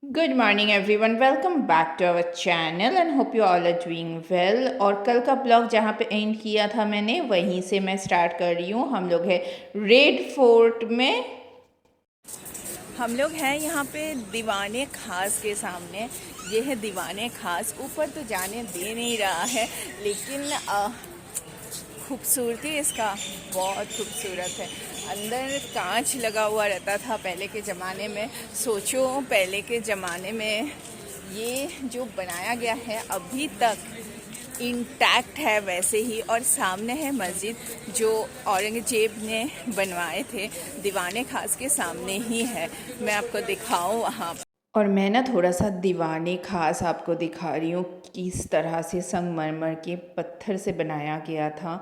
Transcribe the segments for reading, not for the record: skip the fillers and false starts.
Good morning everyone, welcome back to our channel and hope you all are doing well. और कल का blog जहाँ पे and किया था मैंने, वहीं से मैं स्टार्ट कर रही हूँ। हम लोग है रेड फोर्ट में। हम लोग हैं यहाँ पे दीवाने खास के सामने। ये है दीवाने खास। ऊपर तो जाने दे नहीं रहा है, लेकिन खूबसूरती इसका बहुत खूबसूरत है। अंदर कांच लगा हुआ रहता था पहले के ज़माने में। सोचो, पहले के ज़माने में ये जो बनाया गया है अभी तक इंटैक्ट है वैसे ही। और सामने है मस्जिद जो औरंगजेब ने बनवाए थे, दीवाने खास के सामने ही है। मैं आपको दिखाऊं वहाँ। और मैं ना थोड़ा सा दीवाने खास आपको दिखा रही हूँ, किस तरह से संगमरमर के पत्थर से बनाया गया था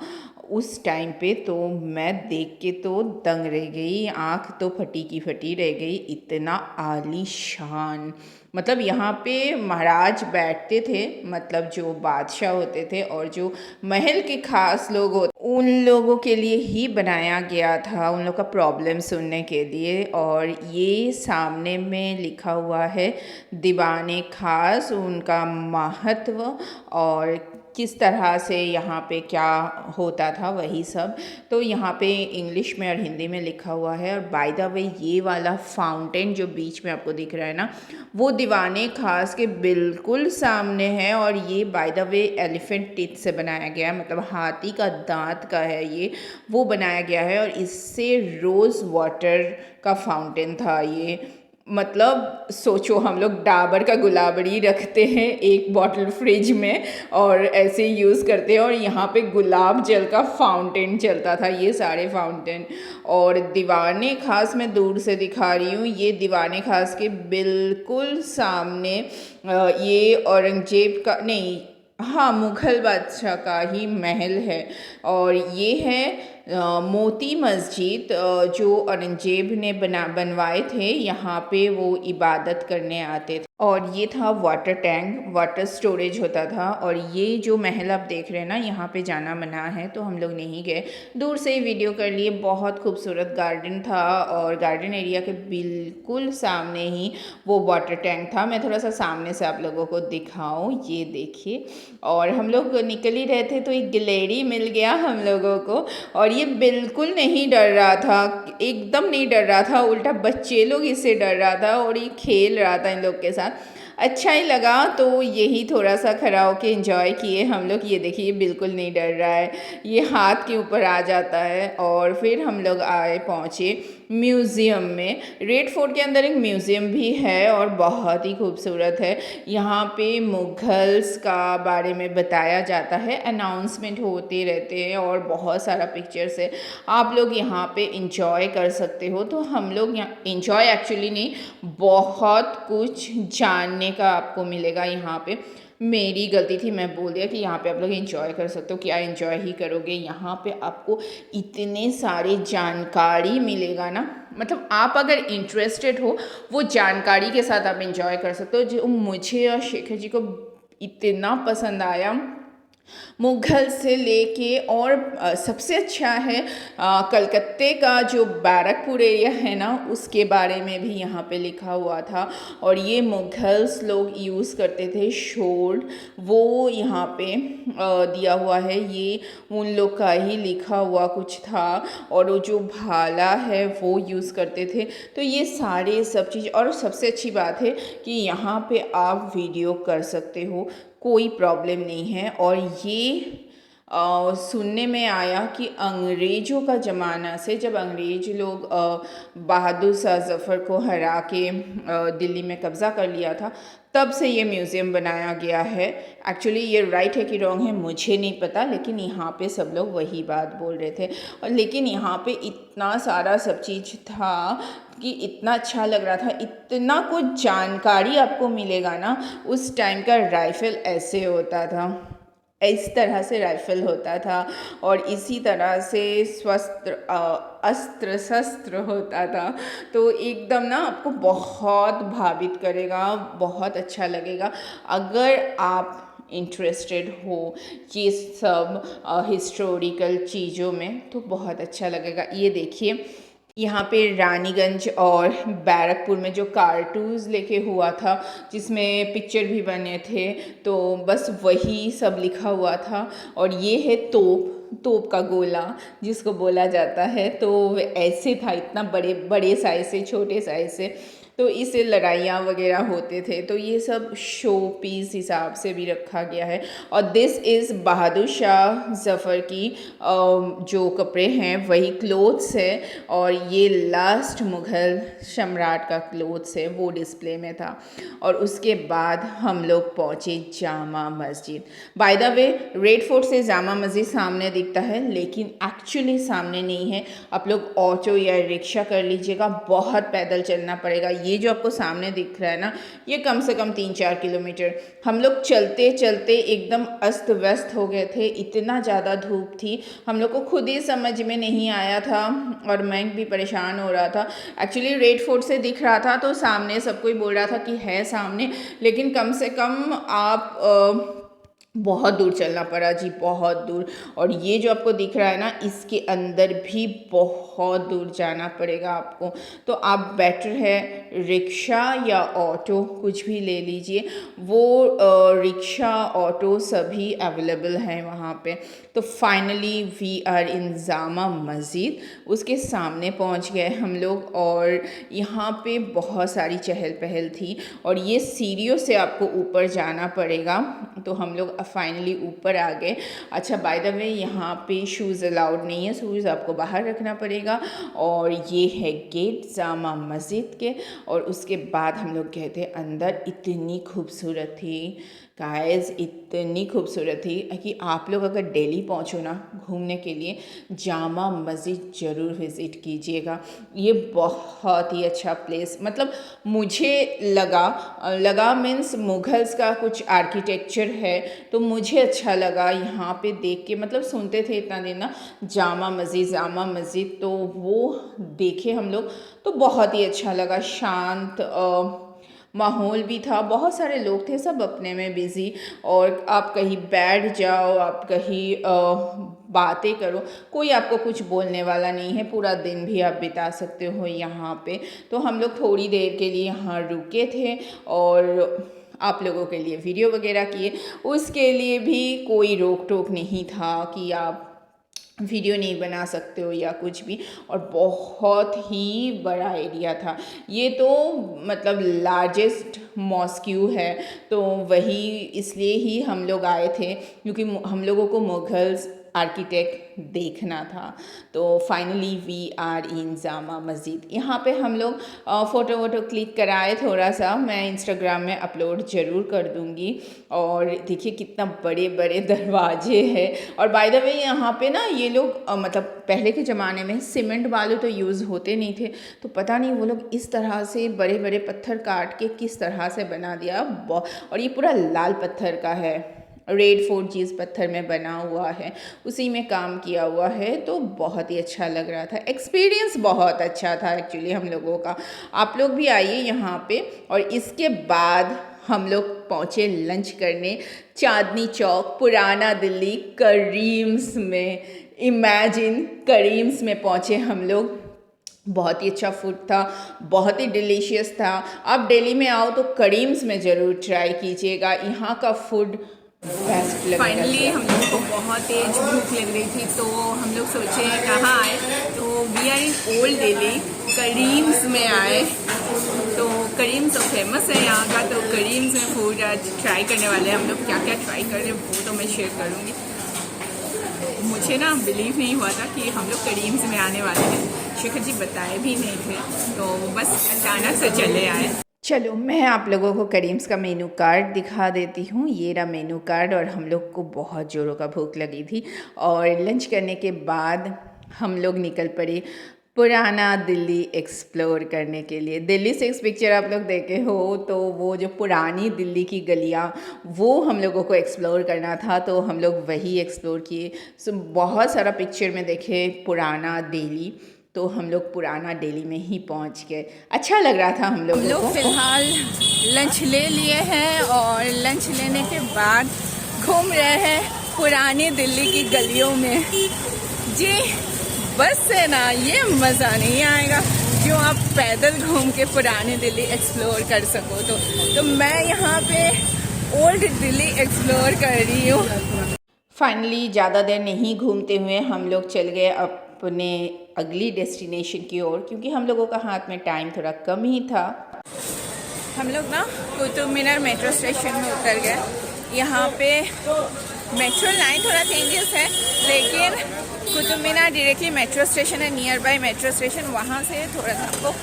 उस टाइम पे। तो मैं देख के तो दंग रह गई, आँख तो फटी की फटी रह गई। इतना आलीशान, मतलब यहाँ पे महाराज बैठते थे, मतलब जो बादशाह होते थे और जो महल के खास लोग होते, उन लोगों के लिए ही बनाया गया था, उन लोग का प्रॉब्लम सुनने के लिए। और ये सामने में लिखा हुआ है दीवाने खास, उनका महत्व और किस तरह से यहाँ पे क्या होता था वही सब। तो यहाँ पे इंग्लिश में और हिंदी में लिखा हुआ है। और बाय द वे, ये वाला फाउंटेन जो बीच में आपको दिख रहा है ना, वो दीवाने खास के बिल्कुल सामने है। और ये by the way elephant teeth से बनाया गया है, मतलब हाथी का दांत का है ये, वो बनाया गया है। और इससे रोज़ वाटर का फाउंटेन था ये। मतलब सोचो, हम लोग डाबर का गुलाबड़ी रखते हैं एक बॉटल फ्रिज में और ऐसे यूज़ करते हैं, और यहाँ पे गुलाब जल का फाउंटेन चलता था, ये सारे फाउंटेन। और दीवाने खास मैं दूर से दिखा रही हूँ, ये दीवाने खास के बिल्कुल सामने ये औरंगजेब का नहीं, हाँ, मुग़ल बादशाह का ही महल है। और ये है मोती मस्जिद, जो औरंगजेब ने बनवाए थे। यहाँ पे वो इबादत करने आते थे। और ये था वाटर टैंक, वाटर स्टोरेज होता था। और ये जो महल आप देख रहे हैं ना, यहाँ पे जाना मना है, तो हम लोग नहीं गए, दूर से ही वीडियो कर लिए। बहुत खूबसूरत गार्डन था, और गार्डन एरिया के बिल्कुल सामने ही वो वाटर टैंक था। मैं थोड़ा सा सामने से आप लोगों को दिखाऊं, ये देखिए। और हम लोग निकल ही रहे थे तो एक गिलहरी मिल गया हम लोगों को, और ये बिल्कुल नहीं डर रहा था, एकदम नहीं डर रहा था, उल्टा बच्चे लोग इससे डर रहा था और ये खेल रहा था इन लोग के साथ। अच्छा ही लगा, तो यही थोड़ा सा खड़ा होके एंजॉय किए हम लोग। ये देखिए, बिल्कुल नहीं डर रहा है, ये हाथ के ऊपर आ जाता है। और फिर हम लोग आए, पहुँचे म्यूज़ियम में। रेड फोर्ट के अंदर एक म्यूज़ियम भी है और बहुत ही खूबसूरत है। यहाँ पे मुगल्स का बारे में बताया जाता है, अनाउंसमेंट होते रहते हैं और बहुत सारा पिक्चर्स है। आप लोग यहाँ पे इंजॉय कर सकते हो। तो हम लोग यहाँ इंजॉय एक्चुअली नहीं, बहुत कुछ जानने का आपको मिलेगा यहाँ पे। मेरी गलती थी, मैं बोल दिया कि यहाँ पे आप लोग एंजॉय कर सकते हो। क्या एंजॉय ही करोगे, यहाँ पे आपको इतने सारे जानकारी मिलेगा ना, मतलब आप अगर इंटरेस्टेड हो, वो जानकारी के साथ आप एंजॉय कर सकते हो। जो मुझे और शेखर जी को इतना पसंद आया, मुगल से लेके। और सबसे अच्छा है कलकत्ते का जो बैरकपुर एरिया है ना, उसके बारे में भी यहाँ पे लिखा हुआ था। और ये मुगल्स लोग यूज़ करते थे शोल्ड, वो यहाँ पे दिया हुआ है, ये उन लोग का ही लिखा हुआ कुछ था। और वो जो भाला है वो यूज़ करते थे। तो ये सारे सब चीज़, और सबसे अच्छी बात है कि यहाँ पे आप वीडियो कर सकते हो, कोई प्रॉब्लम नहीं है। और ये सुनने में आया कि अंग्रेज़ों का ज़माना से, जब अंग्रेज़ लोग बहादुर शाह ज़फ़र को हरा के दिल्ली में कब्ज़ा कर लिया था, तब से ये म्यूज़ियम बनाया गया है। एक्चुअली ये राइट है कि रॉन्ग है मुझे नहीं पता, लेकिन यहाँ पे सब लोग वही बात बोल रहे थे। और लेकिन यहाँ पे इतना सारा सब चीज़ था कि इतना अच्छा लग रहा था, इतना कुछ जानकारी आपको मिलेगा ना। उस टाइम का राइफ़ल ऐसे होता था, इस तरह से राइफ़ल होता था, और इसी तरह से स्वस्थ अस्त्र शस्त्र होता था। तो एकदम ना आपको बहुत भावित करेगा, बहुत अच्छा लगेगा अगर आप इंटरेस्टेड हो ये सब हिस्टोरिकल चीज़ों में, तो बहुत अच्छा लगेगा। ये देखिए, यहाँ पे रानीगंज और बैरकपुर में जो कार्टून्स लेके हुआ था, जिसमें पिक्चर भी बने थे, तो बस वही सब लिखा हुआ था। और ये है तोप का गोला जिसको बोला जाता है। तो ऐसे था, इतना बड़े बड़े साइज से, छोटे साइज से, तो इससे लड़ाइयाँ वगैरह होते थे। तो ये सब शो पीस हिसाब से भी रखा गया है। और दिस इज़ बहादुर शाह ज़फ़र की जो कपड़े हैं वही क्लोथ्स है। और ये लास्ट मुग़ल सम्राट का क्लोथ्स है, वो डिस्प्ले में था। और उसके बाद हम लोग पहुँचे Jama Masjid. By the way, red fort से जामा मस्जिद सामने दिखता है, लेकिन एक्चुअली सामने नहीं है। आप लोग ऑटो या रिक्शा कर लीजिएगा, बहुत पैदल चलना पड़ेगा। ये जो आपको सामने दिख रहा है ना, ये कम से कम 3-4 किलोमीटर। हम लोग चलते चलते एकदम अस्त व्यस्त हो गए थे, इतना ज़्यादा धूप थी, हम लोग को खुद ही समझ में नहीं आया था। और मैं भी परेशान हो रहा था। एक्चुअली रेड फोर्ट से दिख रहा था, तो सामने सब कोई बोल रहा था कि है सामने, लेकिन कम से कम आप बहुत दूर चलना पड़ा जी, बहुत दूर। और ये जो आपको दिख रहा है ना, इसके अंदर भी बहुत दूर जाना पड़ेगा आपको। तो आप बेटर है रिक्शा या ऑटो कुछ भी ले लीजिए। वो रिक्शा ऑटो सभी अवेलेबल हैं वहाँ पे। तो finally we are in Jama Masjid. उसके सामने पहुँच गए हम लोग। और यहाँ पे बहुत सारी चहल पहल थी। और ये सीढ़ियों से आपको ऊपर जाना पड़ेगा। तो हम लोग फाइनली ऊपर आ गए। अच्छा, बाय द वे, यहाँ पे शूज़ अलाउड नहीं है, शूज़ आपको बाहर रखना पड़ेगा। और ये है गेट जामा मस्जिद के। और उसके बाद हम लोग गए थे अंदर। इतनी खूबसूरत थी गाइस, इतनी खूबसूरत थी कि आप लोग अगर दिल्ली पहुँचो ना घूमने के लिए, जामा मस्जिद ज़रूर विज़िट कीजिएगा। ये बहुत ही अच्छा प्लेस, मतलब मुझे लगा मीन्स मुग़ल्स का कुछ आर्किटेक्चर है, तो मुझे अच्छा लगा यहाँ पे देख के। मतलब सुनते थे इतना दिन ना जामा मस्जिद, तो वो देखे हम लोग, तो बहुत ही अच्छा लगा। शांत माहौल भी था, बहुत सारे लोग थे, सब अपने में बिज़ी। और आप कहीं बैठ जाओ, आप कहीं बातें करो, कोई आपको कुछ बोलने वाला नहीं है। पूरा दिन भी आप बिता सकते हो यहाँ पे। तो हम लोग थोड़ी देर के लिए यहाँ रुके थे और आप लोगों के लिए वीडियो वगैरह किए। उसके लिए भी कोई रोक टोक नहीं था कि आप वीडियो नहीं बना सकते हो या कुछ भी। और बहुत ही बड़ा एरिया था ये, तो मतलब लार्जेस्ट मॉस्क्यू है। तो वही इसलिए ही हम लोग आए थे, क्योंकि हम लोगों को मुग़ल्स आर्किटेक्ट देखना था। तो finally we are in Jama Masjid. यहाँ पे हम लोग फ़ोटो वोटो क्लिक कराए थोड़ा सा, मैं इंस्टाग्राम में अपलोड ज़रूर कर दूँगी। और देखिए कितना बड़े बड़े दरवाजे हैं। और बाय द वे, यहाँ पे ना ये लोग मतलब पहले के ज़माने में सीमेंट बालू तो यूज़ होते नहीं थे, तो पता नहीं वो लोग इस तरह से बड़े बड़े पत्थर काट के किस तरह से बना दिया। और ये पूरा लाल पत्थर का है, रेड फोर्ट जिस पत्थर में बना हुआ है उसी में काम किया हुआ है। तो बहुत ही अच्छा लग रहा था, एक्सपीरियंस बहुत अच्छा था एक्चुअली हम लोगों का। आप लोग भी आइए यहाँ पे। और इसके बाद हम लोग पहुँचे लंच करने चांदनी चौक, पुराना दिल्ली, करीम्स में। इमेजिन, करीम्स में पहुँचे हम लोग। बहुत ही अच्छा फूड था, बहुत ही डिलीशियस था। आप दिल्ली में आओ तो करीम्स में ज़रूर ट्राई कीजिएगा, यहाँ का फूड बेस्ट लगेगा। फाइनली हम लोगों को बहुत तेज भूख लग रही थी, तो हम लोग सोचे कहाँ आए, तो we are in old Delhi, Karim's में आए। तो करीम्स तो फेमस है यहाँ का, तो करीम्स में फूड आज ट्राई करने वाले हैं हम लोग। क्या क्या ट्राई कर रहे हैं वो तो मैं शेयर करूँगी। मुझे ना बिलीव नहीं हुआ था कि हम लोग करीम्स में आने वाले हैं, शेखर जी बताए भी नहीं थे, तो बस अचानक से चले आए। चलो मैं आप लोगों को करीम्स का मेनू कार्ड दिखा देती हूँ। ये रहा मेनू कार्ड। और हम लोग को बहुत ज़ोरों का भूख लगी थी। और लंच करने के बाद हम लोग निकल पड़े पुराना दिल्ली एक्सप्लोर करने के लिए। दिल्ली से इस पिक्चर आप लोग देखे हो, तो वो जो पुरानी दिल्ली की गलियाँ, वो हम लोगों को एक्सप्लोर करना था, तो हम लोग वही एक्सप्लोर किए। सो बहुत सारा पिक्चर में देखे पुराना दिल्ली, तो हम लोग पुराना दिल्ली में ही पहुंच गए। अच्छा लग रहा था हम लोग को। फिलहाल लंच ले लिए हैं और लंच लेने के बाद घूम रहे हैं पुरानी दिल्ली की गलियों में। जी बस से ना ये मज़ा नहीं आएगा जो आप पैदल घूम के पुरानी दिल्ली एक्सप्लोर कर सको। तो मैं यहाँ पे ओल्ड दिल्ली एक्सप्लोर कर रही हूँ। फाइनली ज़्यादा देर नहीं घूमते हुए हम लोग चल गए अपने अगली डेस्टिनेशन की ओर, क्योंकि हम लोगों का हाथ में टाइम थोड़ा कम ही था। हम लोग ना कुतुब मीनार मेट्रो स्टेशन में उतर गए। यहाँ पे मेट्रो लाइन थोड़ा चेंजेस है, लेकिन Qutub Minar directly metro station है, नियर बाय मेट्रो स्टेशन। वहाँ से थोड़ा सा आपको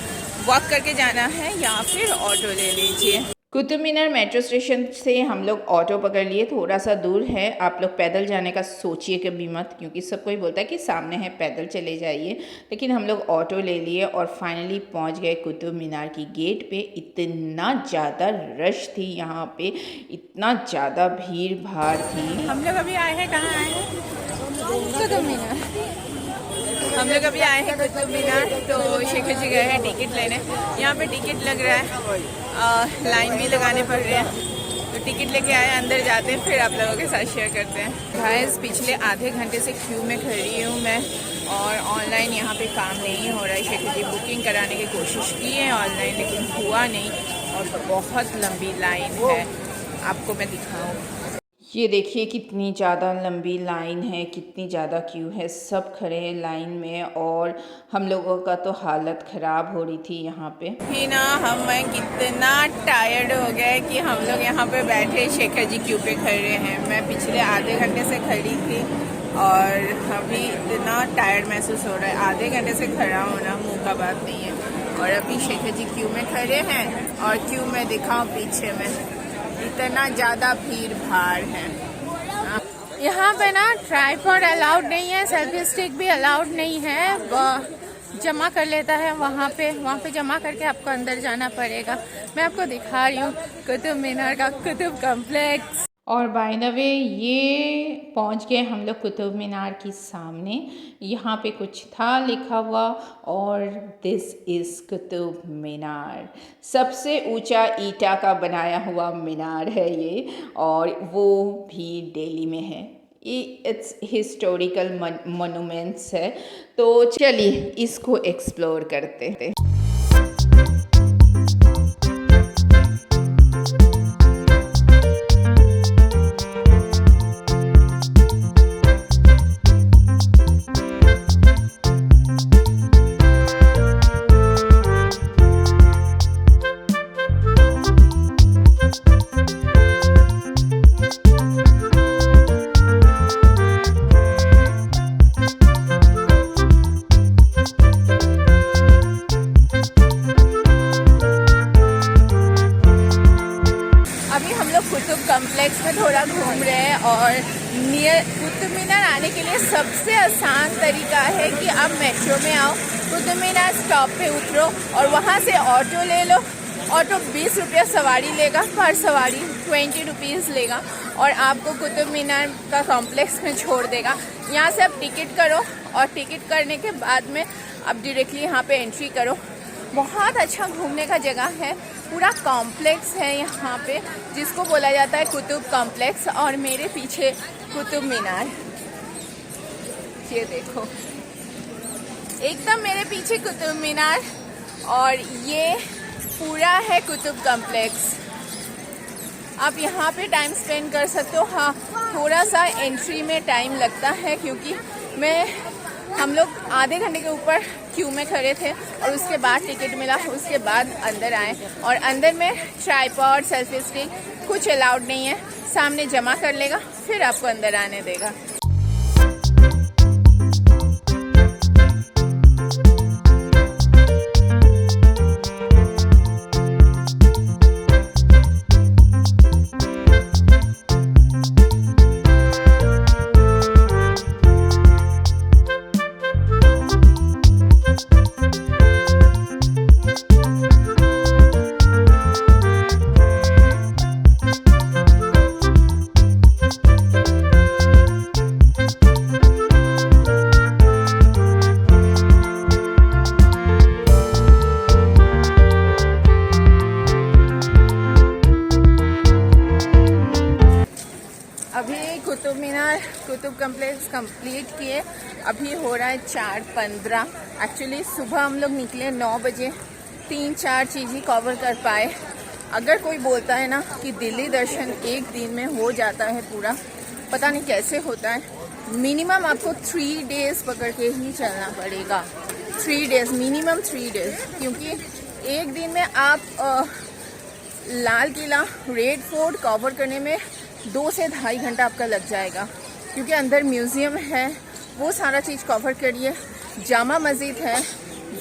वॉक करके जाना है या फिर ऑटो ले लीजिए। कुतुब मीनार मेट्रो स्टेशन से हम लोग ऑटो पकड़ लिए, थोड़ा सा दूर है। आप लोग पैदल जाने का सोचिए कभी मत, क्योंकि सब कोई बोलता है कि सामने है पैदल चले जाइए, लेकिन हम लोग ऑटो ले लिए और फाइनली पहुंच गए कुतुब मीनार की गेट पे। इतना ज़्यादा रश थी यहाँ पे, इतना ज़्यादा भीड़ भाड़ थी। हम लोग अभी आए हैं, कहाँ आए हैं? कुतुब मीनार। हम लोग अभी आए हैं कुतुब मीनार, तो शेखर जी गए हैं टिकट लेने। यहाँ पे टिकट लग रहा है, लाइन भी लगाने पड़ रहे हैं, तो टिकट लेके आए, अंदर जाते हैं, फिर आप लोगों के साथ शेयर करते हैं। गाइस पिछले आधे घंटे से क्यू में खड़ी हूँ मैं, और ऑनलाइन यहाँ पे काम नहीं हो रहा है। शेखर जी बुकिंग कराने की कोशिश की है ऑनलाइन, लेकिन हुआ नहीं, और बहुत लंबी लाइन है। आपको मैं दिखाऊँ, ये देखिए कितनी ज़्यादा लंबी लाइन है, कितनी ज़्यादा क्यू है, सब खड़े हैं लाइन में, और हम लोगों का तो हालत ख़राब हो रही थी यहाँ पे। फिर ना हम कितना टायर्ड हो गए कि हम लोग यहाँ पे बैठे शेखर जी क्यू पे खड़े हैं। मैं पिछले आधे घंटे से खड़ी थी और अभी इतना टायर्ड महसूस हो रहा है। आधे घंटे से खड़ा होना मुँह का बात नहीं है, और अभी शेखर जी क्यू में खड़े हैं, और क्यू में दिखाऊँ पीछे में इतना ज़्यादा भीड़ भाड़ है। यहाँ पे ना ट्राइपॉड अलाउड नहीं है, सेल्फी स्टिक भी अलाउड नहीं है। जमा कर लेता है वहाँ पे जमा करके आपको अंदर जाना पड़ेगा। मैं आपको दिखा रही हूँ कुतुब मीनार का कुतुब कॉम्प्लेक्स। और बाय द वे ये पहुंच गए हम लोग कुतुब मीनार के सामने। यहाँ पे कुछ था लिखा हुआ, और दिस इज़ कुतुब मीनार। सबसे ऊंचा ईटा का बनाया हुआ मीनार है ये, और वो भी दिल्ली में है। इट्स हिस्टोरिकल मोनूमेंट्स है, तो चलिए इसको एक्सप्लोर करते हैं। कॉम्प्लेक्स में थोड़ा घूम रहे हैं, और नियर कुतुब मीनार आने के लिए सबसे आसान तरीका है कि आप मेट्रो में आओ, कुतुब मीनार स्टॉप पे उतरो और वहाँ से ऑटो ले लो। ऑटो 20 रुपया सवारी लेगा, पर सवारी 20 रुपीज़ लेगा, और आपको कुतुब मीनार का कॉम्प्लेक्स में छोड़ देगा। यहाँ से आप टिकट करो, और टिकट करने के बाद में आप डायरेक्टली यहाँ पे एंट्री करो। बहुत अच्छा घूमने का जगह है, पूरा कॉम्प्लेक्स है यहाँ पे, जिसको बोला जाता है कुतुब कॉम्प्लेक्स। और मेरे पीछे कुतुब मीनार, ये देखो एकदम मेरे पीछे कुतुब मीनार, और ये पूरा है कुतुब कॉम्प्लेक्स। आप यहाँ पे टाइम स्पेंड कर सकते हो। हाँ, थोड़ा सा एंट्री में टाइम लगता है, क्योंकि हम लोग आधे घंटे के ऊपर क्यू में खड़े थे, और उसके बाद टिकट मिला, उसके बाद अंदर आए। और अंदर में ट्राइपॉड, सेल्फी स्टिक कुछ अलाउड नहीं है, सामने जमा कर लेगा, फिर आपको अंदर आने देगा। कुतुब मीनार, कुतुब कम्प्लेक्स कंप्लीट किए। अभी हो रहा है 4:15। एक्चुअली सुबह हम लोग निकले 9 बजे, 3-4 चीज़ ही कवर कर पाए। अगर कोई बोलता है ना कि दिल्ली दर्शन एक दिन में हो जाता है पूरा, पता नहीं कैसे होता है। मिनिमम आपको 3 डेज पकड़ के ही चलना पड़ेगा। 3 डेज, मिनिमम 3 डेज, क्योंकि एक दिन में आप Lal Qila, red fort cover करने में 2 से 2.5 घंटा आपका लग जाएगा, क्योंकि अंदर म्यूज़ियम है, वो सारा चीज़ कवर करिए। जामा मस्जिद है,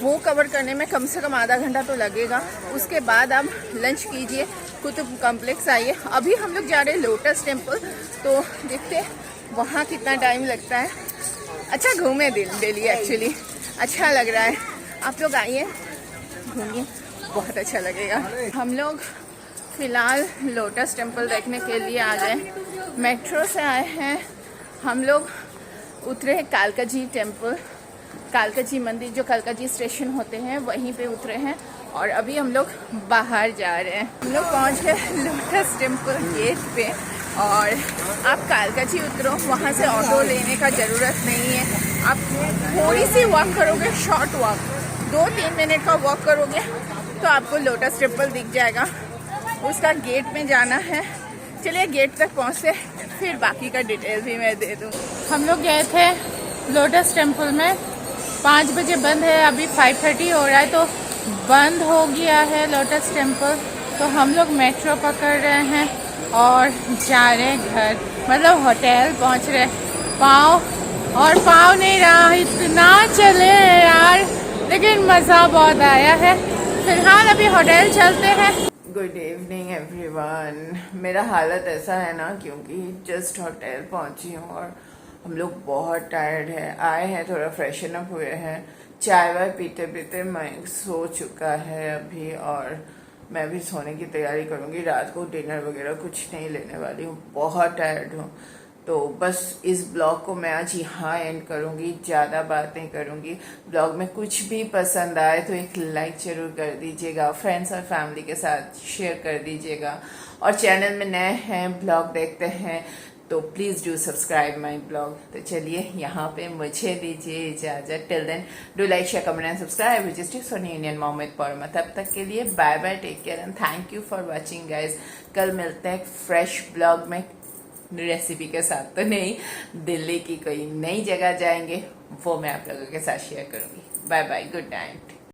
वो कवर करने में कम से कम आधा घंटा तो लगेगा। उसके बाद आप लंच कीजिए, कुतुब कम्प्लेक्स आइए। अभी हम लोग जा रहे हैं लोटस टेम्पल, तो देखते हैं वहाँ कितना टाइम लगता है। अच्छा घूमे दिल्ली, एक्चुअली अच्छा लग रहा है। आप लोग आइए, घूमिए, बहुत अच्छा लगेगा। हम लोग फ़िलहाल लोटस टेम्पल देखने के लिए आ गए। मेट्रो से आए हैं हम लोग। उतरे हैं कालका जी टेम्पल, कालका जी मंदिर, जो कालका जी स्टेशन होते हैं वहीं पे उतरे हैं, और अभी हम लोग बाहर जा रहे हैं। हम लोग पहुँच गए लोटस टेम्पल गेट पे, और आप कालका जी उतरो, वहाँ से ऑटो लेने का ज़रूरत नहीं है। आप थोड़ी सी वॉक करोगे, शॉर्ट वॉक, 2-3 मिनट का वॉक करोगे तो आपको लोटस टेम्पल दिख जाएगा। उसका गेट में जाना है। चलिए गेट तक पहुँचते, फिर बाकी का डिटेल भी मैं दे दूँ। हम लोग गए थे लोटस टेम्पल में, 5 बजे बंद है, अभी 5:30 हो रहा है, तो बंद हो गया है लोटस टेम्पल। तो हम लोग मेट्रो पकड़ रहे हैं और जा रहे हैं घर, मतलब होटल पहुँच रहे। पाँव नहीं रहा, इतना चले यार, लेकिन मज़ा बहुत आया है। फिलहाल अभी होटल चलते हैं। Good evening everyone. मेरा हालत ऐसा है ना, क्योंकि जस्ट होटल पहुंची हूँ और हम लोग बहुत टायर्ड है। आए हैं, थोड़ा फ्रेशन अप हुए हैं, चाय वाय पीते पीते मैं सो चुका है अभी, और मैं भी सोने की तैयारी करूँगी। रात को डिनर वगैरह कुछ नहीं लेने वाली हूँ, बहुत टायर्ड हूँ। तो बस इस ब्लॉग को मैं आज यहाँ एंड करूँगी, ज़्यादा बात नहीं करूँगी। ब्लॉग में कुछ भी पसंद आए तो एक लाइक ज़रूर कर दीजिएगा, फ्रेंड्स और फैमिली के साथ शेयर कर दीजिएगा, और चैनल में नए हैं, ब्लॉग देखते हैं तो please do subscribe my blog. तो चलिए यहाँ पे मुझे दीजिए इजाज़त। Till then do like, share, comment and subscribe, which is tips on Indian mom with Parma. तब तक के लिए bye bye, take care and thank you for watching guys. कल मिलते हैं फ्रेश ब्लॉग में, रेसिपी के साथ तो नहीं, दिल्ली की कोई नई जगह जाएंगे, वो मैं आप लोगों के साथ शेयर करूंगी। Bye bye, good night.